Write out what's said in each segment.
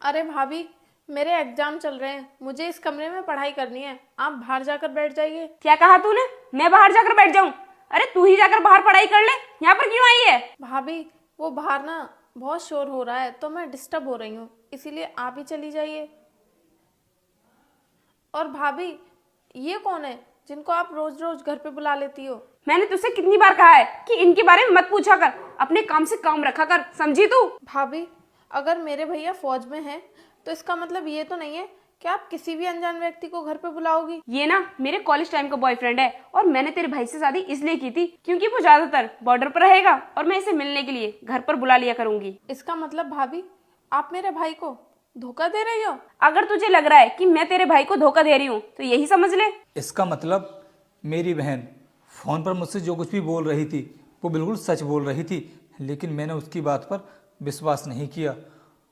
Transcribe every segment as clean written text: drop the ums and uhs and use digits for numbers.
अरे भाभी, मेरे एग्जाम चल रहे हैं, मुझे इस कमरे में पढ़ाई करनी है। आप बाहर जाकर बैठ जाइए। क्या कहा तूने? मैं बाहर जाकर बैठ जाऊं? अरे तू ही जाकर बाहर पढ़ाई कर ले, यहाँ पर क्यों आई है? भाभी, वो बाहर ना बहुत शोर हो रहा है तो मैं डिस्टर्ब हो रही हूँ, इसीलिए आप ही चली जाइए। और भाभी, ये कौन है जिनको आप रोज रोज घर पे बुला लेती हो? मैंने तुझसे कितनी बार कहा है कि इनके बारे में मत पूछा कर, अपने काम से काम रखा कर, समझी तू? भाभी, अगर मेरे भैया फौज में हैं तो इसका मतलब ये तो नहीं है कि आप किसी भी अनजान व्यक्ति को घर पे बुलाओगी। ये ना मेरे कॉलेज टाइम का बॉयफ्रेंड है और मैंने तेरे भाई से शादी इसलिए की थी क्योंकि वो ज्यादातर बॉर्डर पर रहेगा और मैं इसे मिलने के लिए घर पर बुला लिया करूंगी। इसका मतलब भाभी, आप मेरे भाई को धोखा दे रही हो? अगर तुझे लग रहा है कि मैं तेरे भाई को धोखा दे रही हूँ तो यही समझ ले। इसका मतलब मेरी बहन फोन पर मुझसे जो कुछ भी बोल रही थी वो बिल्कुल सच बोल रही थी, लेकिन मैंने उसकी बात पर विश्वास नहीं किया।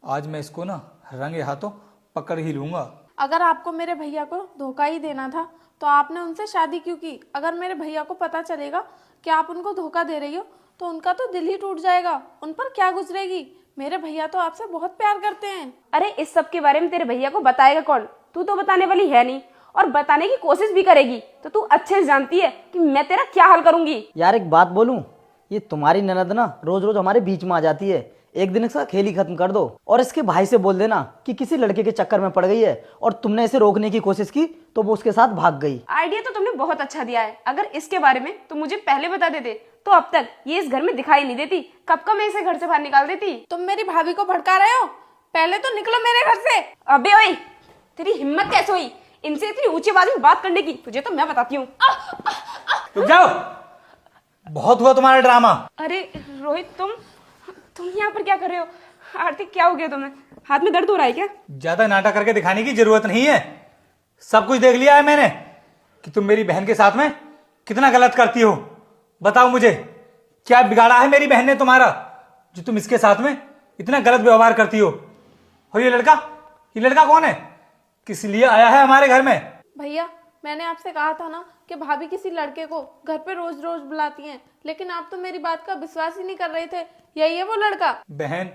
आज मैं इसको ना रंगे हाथों पकड़ ही लूंगा। अगर आपको मेरे भैया को धोखा ही देना था तो आपने उनसे शादी क्यों की? अगर मेरे भैया को पता चलेगा कि आप उनको धोखा दे रही हो तो उनका तो दिल ही टूट जाएगा। उन पर क्या गुजरेगी? मेरे भैया तो आपसे बहुत प्यार करते हैं। अरे इस सब के बारे में तेरे भैया को बताएगा कौन? तू तो बताने वाली है नहीं, और बताने की कोशिश भी करेगी तो तू अच्छे से जानती है कि मैं तेरा क्या हाल करूंगी। यार एक बात बोलूं, ये तुम्हारी ननद ना रोज रोज हमारे बीच में आ जाती है। एक दिन इसका खेल ही खत्म कर दो और इसके भाई से बोल देना कि किसी लड़के के चक्कर में पड़ गई है और तुमने इसे रोकने की कोशिश की तो वो उसके साथ भाग गई। आइडिया तो तुमने बहुत अच्छा दिया है। अगर इसके बारे में तो मुझे पहले बता देते तो अब तक ये इस घर में दिखाई नहीं देती। कब का मैं इसे घर से बाहर निकाल देती। तुम मेरी भाभी को भड़का रहे हो? पहले तो निकलो मेरे घर से। अबे ओए, तेरी हिम्मत कैसे हुई इनसे इतनी ऊंची आवाज में बात करने की? तुझे तो मैं बताती हूँ। रुक जाओ, बहुत हुआ तुम्हारा ड्रामा। अरे रोहित, तुम यहाँ पर क्या कर रहे हो? आर्थिक, क्या हो गया तुम्हें? हाथ में दर्द हो रहा है क्या? ज्यादा नाटक करके दिखाने की जरूरत नहीं है। सब कुछ देख लिया है मैंने कि तुम मेरी बहन के साथ में कितना गलत करती हो। बताओ मुझे, क्या बिगाड़ा है मेरी बहन ने तुम्हारा जो तुम इसके साथ में इतना गलत व्यवहार करती हो? और ये लड़का कौन है? किस लिए आया है हमारे घर में? भैया, मैंने आपसे कहा था ना कि भाभी किसी लड़के को घर पे रोज रोज बुलाती हैं, लेकिन आप तो मेरी बात का विश्वास ही नहीं कर रहे थे। यही है वो लड़का? बहन,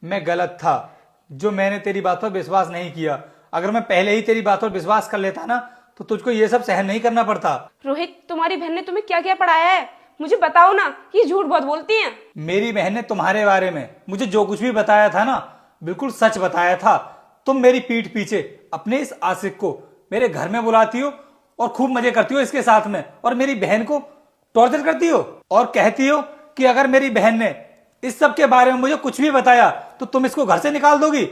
मैं गलत था जो मैंने तेरी बात पर विश्वास नहीं किया। अगर मैं पहले ही तेरी बात पर विश्वास कर लेता ना तो तुझको ये सब सहन नहीं करना पड़ता। रोहित, तुम्हारी बहन ने तुम्हें क्या क्या पढ़ाया है? मुझे बताओ ना, ये झूठ बहुत बोलती हैं। मेरी बहन ने तुम्हारे बारे में मुझे जो कुछ भी बताया था ना, बिल्कुल सच बताया था। तुम मेरी पीठ पीछे अपने इस आशिक को मेरे घर में बुलाती हो और खूब मजे करती हो इसके साथ में, और मेरी बहन को टॉर्चर करती हो और कहती हो कि अगर मेरी बहन ने इस सब के बारे में मुझे कुछ भी बताया तो तुम इसको घर से निकाल दोगी।